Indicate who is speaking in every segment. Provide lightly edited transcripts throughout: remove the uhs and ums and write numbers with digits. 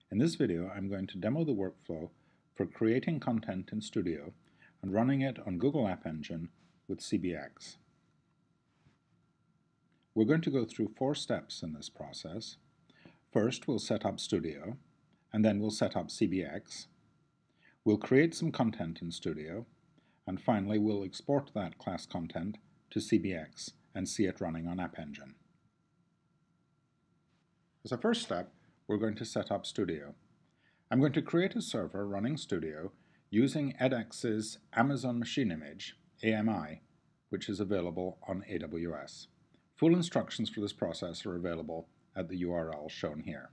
Speaker 1: In this video, I'm going to demo the workflow for creating content in Studio and running it on Google App Engine with cbX. We're going to go through 4 steps in this process. First, we'll set up Studio, and then we'll set up cbX. We'll create some content in Studio, and finally we'll export that class content to cbX and see it running on App Engine. As a first step, we're going to set up Studio. I'm going to create a server running Studio using edX's Amazon Machine Image, AMI, which is available on AWS. Full instructions for this process are available at the URL shown here.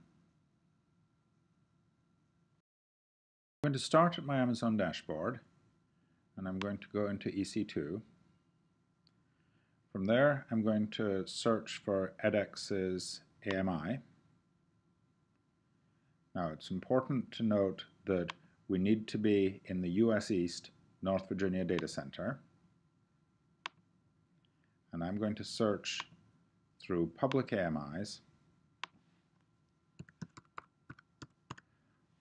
Speaker 1: I'm going to start at my Amazon dashboard, and I'm going to go into EC2. From there, I'm going to search for edX's AMI. Now, it's important to note that we need to be in the US East, North Virginia data center. And I'm going to search through public AMIs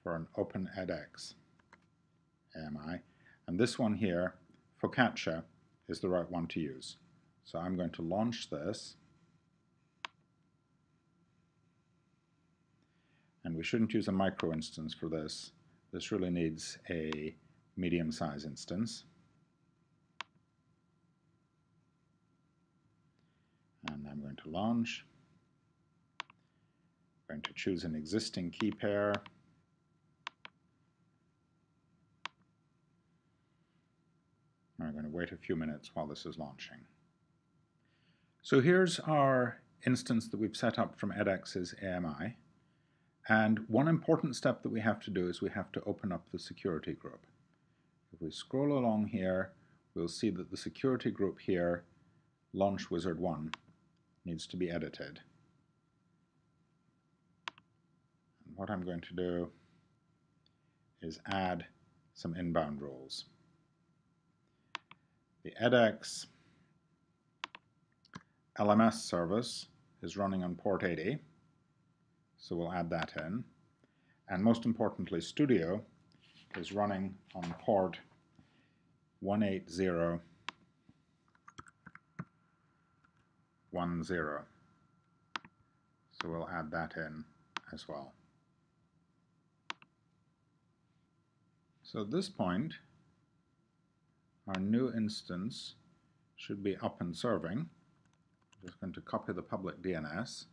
Speaker 1: for an Open edX AMI. And this one here, Focaccia, is the right one to use. So I'm going to launch this. And we shouldn't use a micro instance for this. This really needs a medium-size instance. And I'm going to launch. I'm going to choose an existing key pair. And I'm going to wait a few minutes while this is launching. So here's our instance that we've set up from edX's AMI. And one important step that we have to do is we have to open up the security group. If we scroll along here, we'll see that the security group here, Launch Wizard 1, needs to be edited. And what I'm going to do is add some inbound rules. The edX LMS service is running on port 80. So we'll add that in. And most importantly, Studio is running on port 18010. So we'll add that in as well. So at this point, our new instance should be up and serving. I'm just going to copy the public DNS.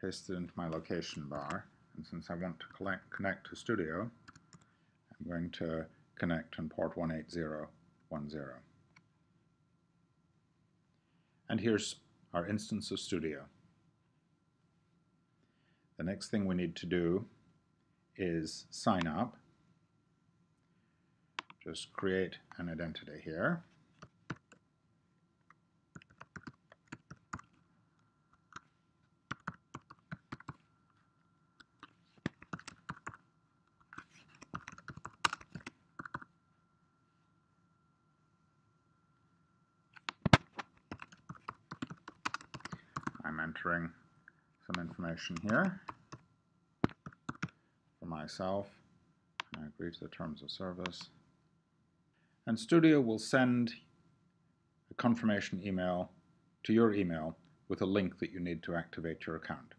Speaker 1: Paste it into my location bar, and since I want to connect to Studio, I'm going to connect on port 18010. And here's our instance of Studio. The next thing we need to do is sign up. Just create an identity here. I'm entering some information here for myself. I agree to the terms of service. And Studio will send a confirmation email to your email with a link that you need to activate your account.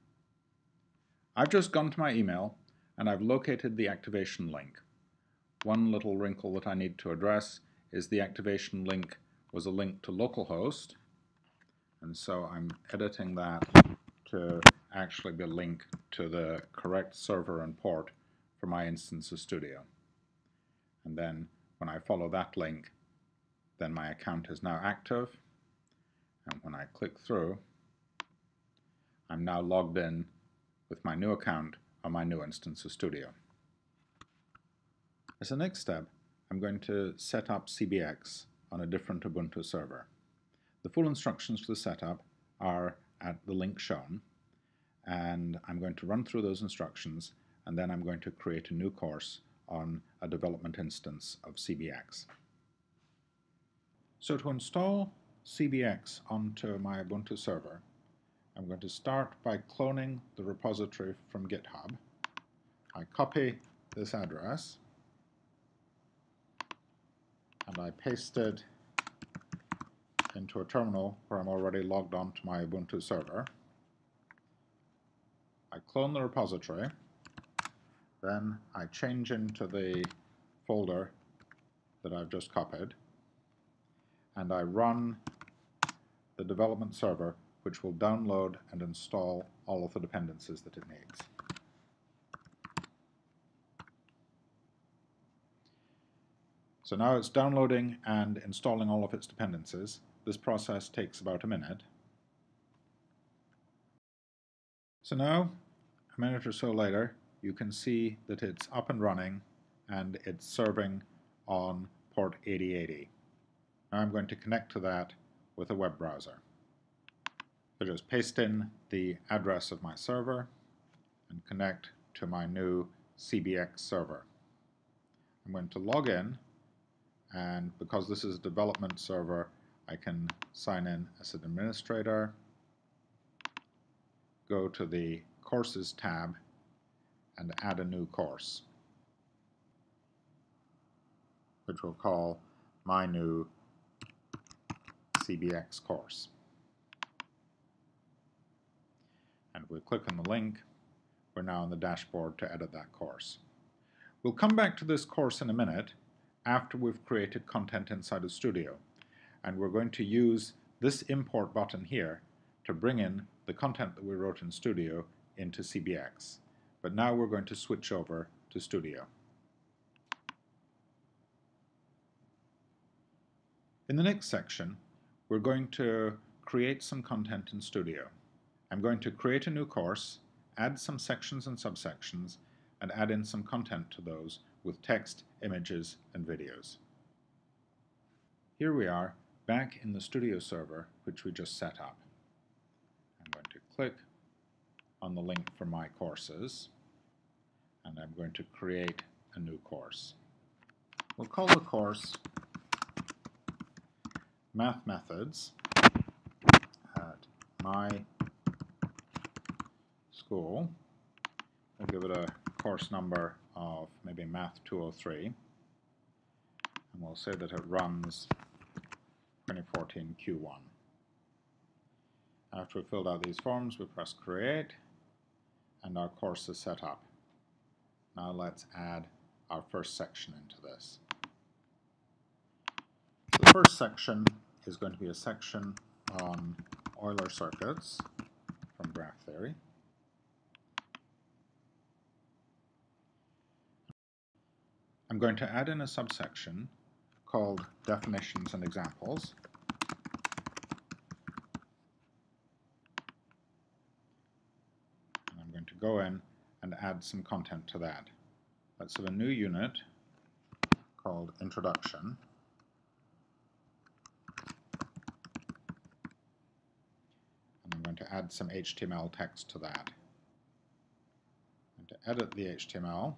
Speaker 1: I've just gone to my email and I've located the activation link. One little wrinkle that I need to address is the activation link was a link to localhost. And so I'm editing that to actually be a link to the correct server and port for my instance of Studio. And then when I follow that link, then my account is now active. And when I click through, I'm now logged in with my new account on my new instance of Studio. As a next step, I'm going to set up cbX on a different Ubuntu server. The full instructions for the setup are at the link shown, and I'm going to run through those instructions, and then I'm going to create a new course on a development instance of cbX. So to install cbX onto my Ubuntu server, I'm going to start by cloning the repository from GitHub. I copy this address and I paste it into a terminal where I'm already logged on to my Ubuntu server. I clone the repository, then I change into the folder that I've just copied, and I run the development server, which will download and install all of the dependencies that it needs. So now it's downloading and installing all of its dependencies. This process takes about a minute. So now, a minute or so later, you can see that it's up and running and it's serving on port 8080. Now I'm going to connect to that with a web browser. So just paste in the address of my server and connect to my new cbX server. I'm going to log in, and because this is a development server, I can sign in as an administrator, go to the Courses tab, and add a new course, which we'll call my new cbX course. And we click on the link. We're now on the dashboard to edit that course. We'll come back to this course in a minute after we've created content inside of Studio. And we're going to use this import button here to bring in the content that we wrote in Studio into cbX. But now we're going to switch over to Studio. In the next section, we're going to create some content in Studio. I'm going to create a new course, add some sections and subsections, and add in some content to those with text, images, and videos. Here we are, back in the Studio server, which we just set up. I'm going to click on the link for my courses, and I'm going to create a new course. We'll call the course Math Methods at My School. We'll give it a course number of maybe Math 203, and we'll say that it runs 2014 Q1. After we've filled out these forms, we press Create, and our course is set up. Now let's add our first section into this. The first section is going to be a section on Euler circuits from graph theory. I'm going to add in a subsection called Definitions and Examples. And I'm going to go in and add some content to that. Let's have a new unit called Introduction. And I'm going to add some HTML text to that. I'm going to edit the HTML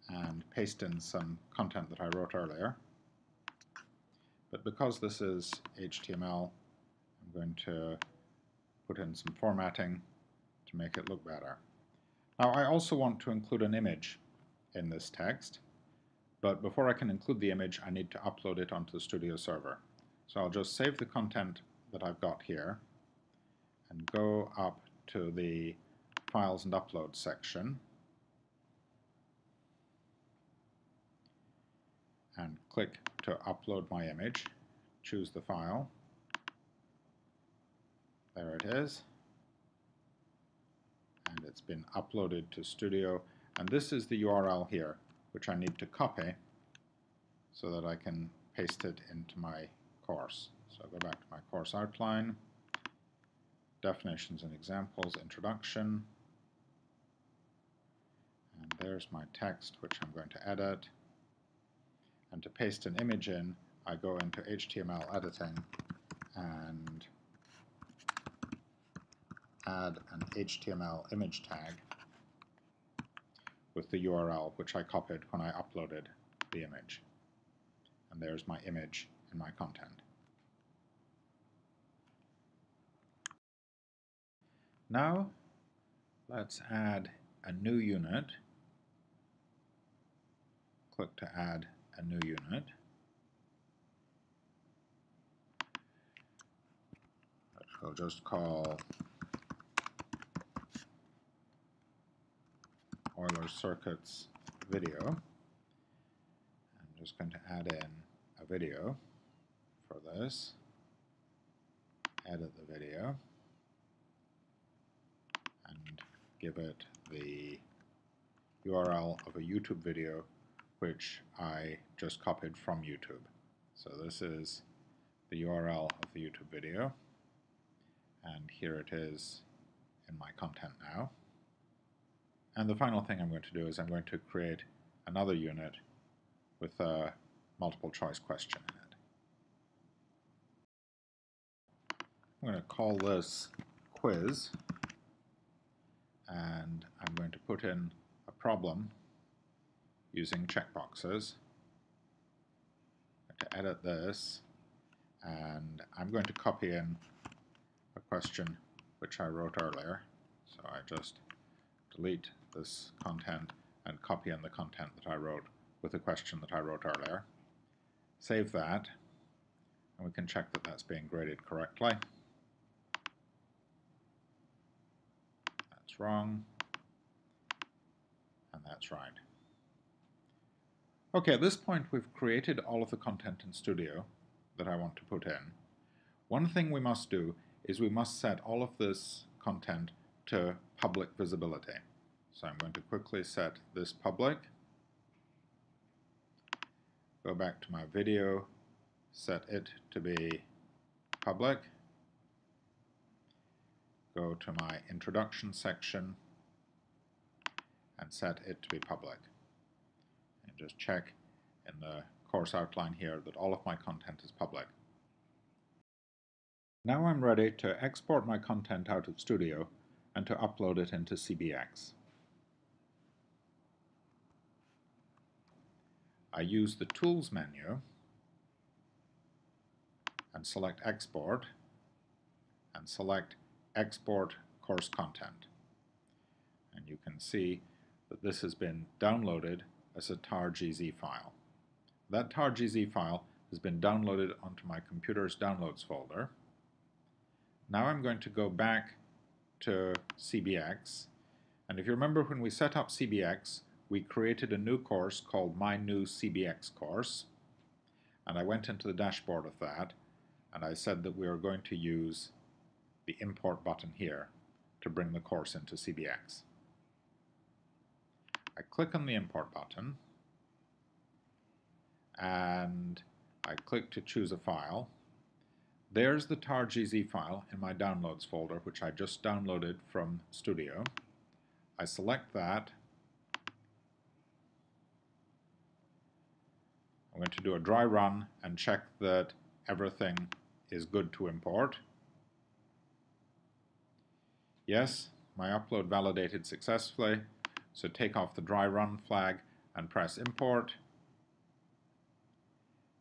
Speaker 1: and paste in some content that I wrote earlier. But because this is HTML, I'm going to put in some formatting to make it look better. Now I also want to include an image in this text, but before I can include the image, I need to upload it onto the Studio server. So I'll just save the content that I've got here and go up to the Files and Uploads section and click to upload my image. Choose the file. There it is. And it's been uploaded to Studio. And this is the URL here, which I need to copy so that I can paste it into my course. So I'll go back to my course outline, Definitions and Examples, Introduction. And there's my text, which I'm going to edit. And to paste an image in, I go into HTML editing and add an HTML image tag with the URL which I copied when I uploaded the image. And there's my image in my content. Now let's add a new unit. Click to add a new unit. Which we'll just call Euler Circuits Video. I'm just going to add in a video for this. Edit the video and give it the URL of a YouTube video which I just copied from YouTube. So this is the URL of the YouTube video, and here it is in my content now. And the final thing I'm going to do is I'm going to create another unit with a multiple choice question in it. I'm going to call this quiz, and I'm going to put in a problem using checkboxes. I'm going to edit this, and I'm going to copy in a question which I wrote earlier. So I just delete this content and copy in the content that I wrote with the question that I wrote earlier. Save that, and we can check that that's being graded correctly. That's wrong, and that's right. Okay, at this point we've created all of the content in Studio that I want to put in. One thing we must do is we must set all of this content to public visibility. So I'm going to quickly set this public, go back to my video, set it to be public, go to my introduction section and set it to be public. And just check in the course outline here that all of my content is public. Now I'm ready to export my content out of Studio and to upload it into cbX. I use the Tools menu and select Export and select Export Course Content. And you can see that this has been downloaded as a tar.gz file. That tar.gz file has been downloaded onto my computer's Downloads folder. Now I'm going to go back to cbX, and if you remember when we set up cbX, we created a new course called My New cbX Course, and I went into the dashboard of that, and I said that we are going to use the import button here to bring the course into cbX. I click on the import button, and I click to choose a file. There's the tar.gz file in my Downloads folder, which I just downloaded from Studio. I select that. I'm going to do a dry run and check that everything is good to import. Yes, my upload validated successfully, so take off the dry run flag and press import.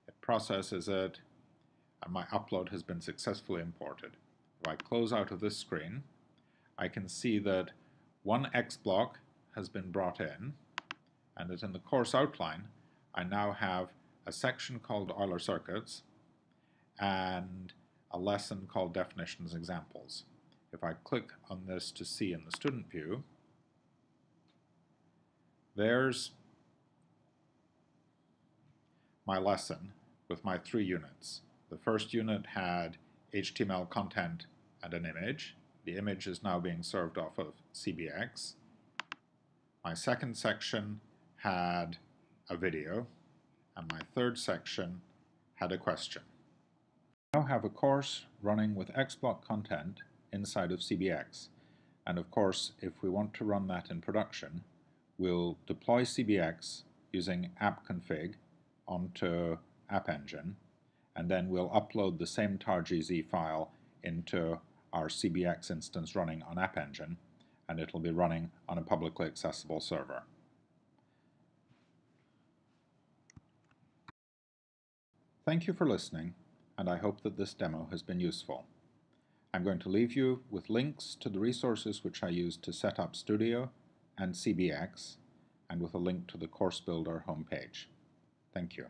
Speaker 1: It processes it, and my upload has been successfully imported. If I close out of this screen, I can see that one X block has been brought in, and that in the course outline I now have a section called Euler Circuits and a lesson called Definitions Examples. If I click on this to see in the student view, there's my lesson with my 3 units. The first unit had HTML content and an image. The image is now being served off of cbX. My second section had a video, and my third section had a question. I now have a course running with XBlock content inside of cbX, and of course if we want to run that in production, we'll deploy cbX using app-config onto App Engine, and then we'll upload the same tar.gz file into our cbX instance running on App Engine, and it'll be running on a publicly accessible server. Thank you for listening, and I hope that this demo has been useful. I'm going to leave you with links to the resources which I used to set up Studio and cbX, and with a link to the Course Builder homepage. Thank you.